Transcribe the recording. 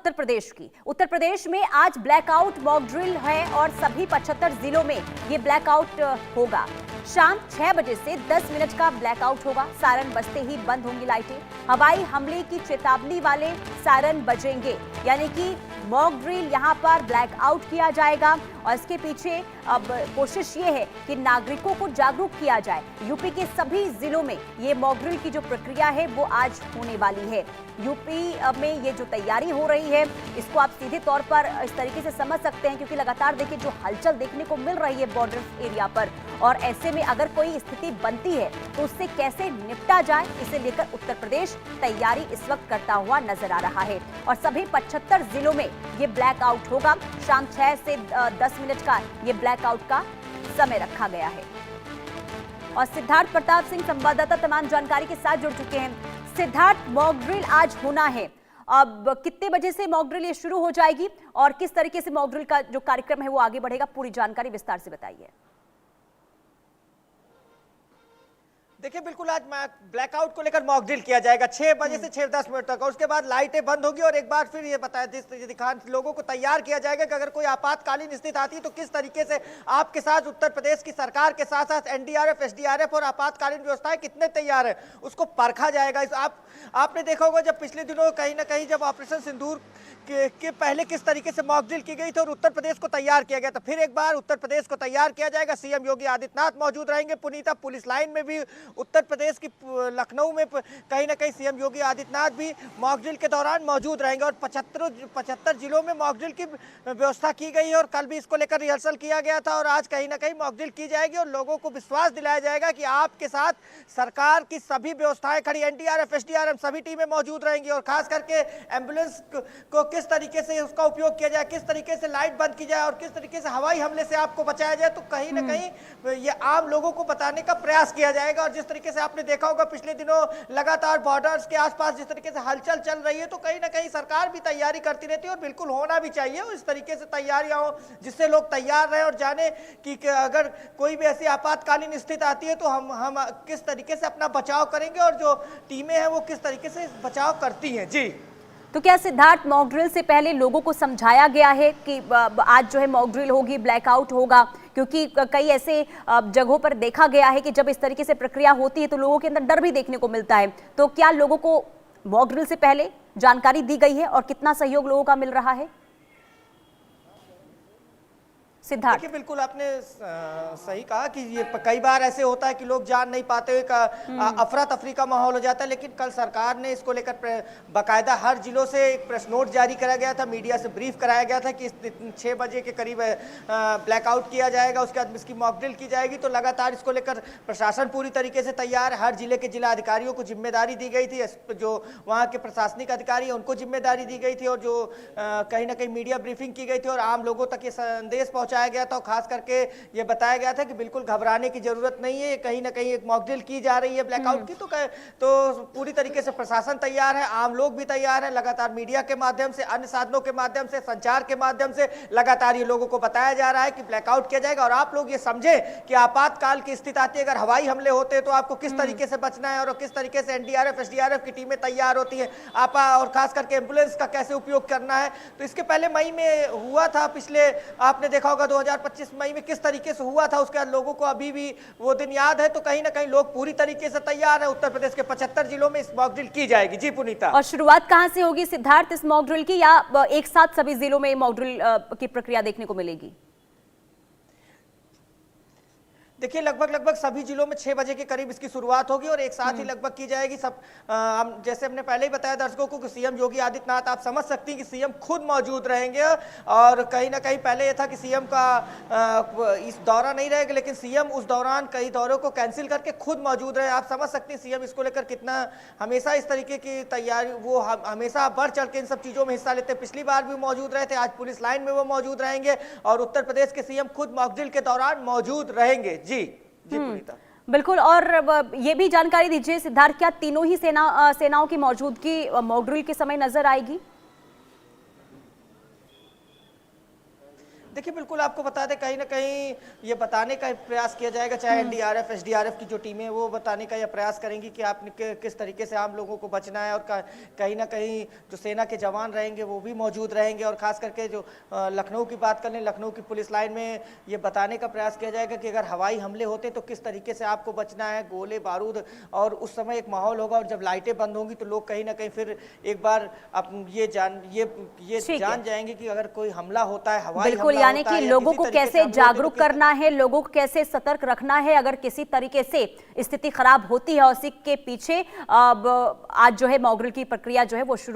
उत्तर प्रदेश में आज blackout mock drill है और सभी 75 जिलों में ये ब्लैकआउट होगा। शाम 6 बजे से 10 मिनट का ब्लैकआउट होगा। सायरन बजते ही बंद होंगी लाइटें। हवाई हमले की चेतावनी वाले सायरन बजेंगे, यानी कि मॉक ड्रिल यहां पर ब्लैकआउट किया जाएगा और इसके पीछे अब कोशिश ये है कि नागरिकों को जागरूक किया जाए। यूपी के सभी जिलों में ये मॉक ड्रिल की जो प्रक्रिया है वो आज होने वाली है। यूपी में ये जो तैयारी हो रही है इसको आप सीधे तौर पर इस तरीके से समझ सकते हैं, क्योंकि लगातार देखिए जो हलचल देखने को मिल रही है बॉर्डर एरिया पर, और ऐसे में अगर कोई स्थिति बनती है तो उससे कैसे निपटा जाए, इसे लेकर उत्तर प्रदेश तैयारी इस वक्त करता हुआ नजर आ रहा है। और सभी 75 जिलों में ये ब्लैकआउट होगा। शाम 6 से 10 मिनट का ये ब्लैकआउट का समय रखा गया है। और सिद्धार्थ प्रताप सिंह संवाददाता तमाम जानकारी के साथ जुड़ चुके हैं। सिद्धार्थ, मॉक ड्रिल आज होना है, अब कितने बजे से मॉक ड्रिल ये शुरू हो जाएगी और किस तरीके से मॉक ड्रिल का जो कार्यक्रम है वो आगे बढ़ेगा, पूरी जानकारी विस्तार से बताइए। देखिए, बिल्कुल आज ब्लैकआउट को लेकर मॉक ड्रिल किया जाएगा 6 बजे से 6-10 मिनट तक, और उसके बाद लाइटें बंद होगी और एक बार फिर ये दिखा लोगों को तैयार किया जाएगा कि अगर कोई आपातकालीन स्थिति आती है तो किस तरीके से आपके साथ उत्तर प्रदेश की सरकार के साथ साथ एनडीआरएफ, एसडीआरएफ और आपातकालीन व्यवस्थाएं कितने तैयार है उसको परखा जाएगा। आपने देखा होगा जब पिछले दिनों कहीं ना कहीं जब ऑपरेशन सिंदूर के पहले किस तरीके से मॉक ड्रिल की गई थी और उत्तर प्रदेश को तैयार किया गया था, फिर एक बार उत्तर प्रदेश को तैयार किया जाएगा। सीएम योगी आदित्यनाथ मौजूद रहेंगे। पुनीता पुलिस लाइन में भी उत्तर प्रदेश की लखनऊ में कहीं ना कहीं सीएम योगी आदित्यनाथ भी मॉक ड्रिल के दौरान मौजूद रहेंगे और 75 जिलों में मॉक ड्रिल की व्यवस्था की गई है और कल भी इसको लेकर रिहर्सल किया गया था और आज कहीं ना कहीं मॉक ड्रिल की जाएगी और लोगों को विश्वास दिलाया जाएगा कि आपके साथ सरकार की सभी व्यवस्थाएं खड़ी, एनडीआरएफ, एसडीआरएफ सभी टीमें मौजूद रहेंगी और खास करके एम्बुलेंस को किस तरीके से उसका उपयोग किया जाए, किस तरीके से लाइट बंद की जाए और किस तरीके से हवाई हमले से आपको बचाया जाए, तो कहीं ना कहीं ये आम लोगों को बताने का प्रयास किया जाएगा। और जिस तरीके से आपने देखा होगा पिछले दिनों लगातार बॉर्डर्स के आसपास जिस तरीके से हलचल चल रही है, तो कहीं ना कहीं सरकार भी तैयारी करती रहती है और बिल्कुल होना भी चाहिए और इस तरीके से तैयारियां हो जिससे लोग तैयार रहे और जाने कि अगर कोई भी ऐसी आपातकालीन स्थिति आती है तो हम किस तरीके से अपना बचाव करेंगे और जो टीमें हैं वो किस तरीके से बचाव करती हैं। जी, तो क्या सिद्धार्थ, मॉक ड्रिल से पहले लोगों को समझाया गया है कि आज जो है मॉक ड्रिल होगी, ब्लैकआउट होगा, क्योंकि कई ऐसे जगहों पर देखा गया है कि जब इस तरीके से प्रक्रिया होती है तो लोगों के अंदर डर भी देखने को मिलता है, तो क्या लोगों को मॉक ड्रिल से पहले जानकारी दी गई है और कितना सहयोग लोगों का मिल रहा है? सिद्धार्थ, देखिए बिल्कुल आपने सही कहा कि ये कई बार ऐसे होता है कि लोग जान नहीं पाते, अफरा तफरी का माहौल हो जाता है, लेकिन कल सरकार ने इसको लेकर बाकायदा हर जिलों से एक प्रेस नोट जारी कराया गया था, मीडिया से ब्रीफ कराया गया था कि 6 बजे के करीब ब्लैकआउट किया जाएगा, उसके बाद इसकी मॉक ड्रिल की जाएगी। तो लगातार इसको लेकर प्रशासन पूरी तरीके से तैयार, हर जिले के जिला अधिकारियों को जिम्मेदारी दी गई थी, जो वहाँ के प्रशासनिक अधिकारी हैं उनको जिम्मेदारी दी गई थी और जो कहीं ना कहीं मीडिया ब्रीफिंग की गई थी और आम लोगों तक ये संदेश पहुँचाया गया था। खास करके ये बताया गया था कि बिल्कुल घबराने की जरूरत नहीं है, कहीं ना कहीं एक मॉक ड्रिल की जा रही है ब्लैकआउट की, तो पूरी तरीके से प्रशासन तैयार है, आम लोग भी तैयार है। लगातार मीडिया के माध्यम से, अन्य साधनों के माध्यम से, संचार के माध्यम से लगातार ये लोगों को बताया जा रहा है कि ब्लैकआउट किया जाएगा। और आप लोग ये समझे कि आपातकाल की स्थिति आती है, अगर हवाई हमले होते हैं तो आपको किस तरीके से बचना है और किस तरीके से एनडीआरएफ, एसडीआरएफ की टीमें तैयार होती है, और खास करके एम्बुलेंस का कैसे उपयोग करना है। तो इसके पहले मई में हुआ था, पिछले आपने देखा होगा 2025 मई में किस तरीके से हुआ था, उसके बाद लोगों को अभी भी वो दिन याद है। तो कहीं ना कहीं लोग पूरी तरीके से तैयार है। उत्तर प्रदेश के 75 जिलों में इस मॉक ड्रिल की जाएगी। जी पुनीता, और शुरुआत कहां से होगी सिद्धार्थ इस मॉक ड्रिल की, या एक साथ सभी जिलों में मॉक ड्रिल की प्रक्रिया देखने को मिलेगी? देखिए लगभग सभी जिलों में 6 बजे के करीब इसकी शुरुआत होगी और एक साथ ही लगभग की जाएगी। सब जैसे हमने पहले ही बताया दर्शकों को कि सीएम योगी आदित्यनाथ, आप समझ सकती हैं कि सीएम खुद मौजूद रहेंगे और कहीं ना कहीं पहले यह था कि सीएम का इस दौरा नहीं रहेगा, लेकिन सीएम उस दौरान कई दौरों को कैंसिल करके खुद मौजूद रहे। आप समझ सकती हैं सीएम इसको लेकर कितना हमेशा इस तरीके की तैयारी, वो हमेशा बढ़ चढ़ के इन सब चीज़ों में हिस्सा लेते हैं। पिछली बार भी मौजूद रहे थे, आज पुलिस लाइन में वो मौजूद रहेंगे और उत्तर प्रदेश के सीएम खुद मॉक ड्रिल के दौरान मौजूद रहेंगे। जी पुनीता, बिल्कुल। और ये भी जानकारी दीजिए सिद्धार्थ, क्या तीनों ही सेनाओं की मौजूदगी मॉक ड्रिल के समय नजर आएगी? देखिए बिल्कुल आपको बता दें, कहीं ना कहीं ये बताने का प्रयास किया जाएगा, चाहे एनडीआरएफ एसडीआरएफ की जो टीमें वो बताने का यह प्रयास करेंगी कि आप किस तरीके से आम लोगों को बचना है, और कहीं ना कहीं जो सेना के जवान रहेंगे वो भी मौजूद रहेंगे। और खास करके जो लखनऊ की बात कर लें, लखनऊ की पुलिस लाइन में ये बताने का प्रयास किया जाएगा कि अगर हवाई हमले होते तो किस तरीके से आपको बचना है, गोले बारूद, और उस समय एक माहौल होगा, और जब लाइटें बंद होंगी तो लोग कहीं ना कहीं फिर एक बार ये जान जाएंगे कि अगर कोई हमला होता है, हवाई बिल्कुल, हमला यानी होता कि है या लोगों किसी को तरीके से कैसे हमले होते जागरूक तो करना है, लोगों को कैसे सतर्क रखना है अगर किसी तरीके से स्थिति खराब होती है। और उसी के पीछे अब आज जो है मॉक ड्रिल की प्रक्रिया जो है वो शुरू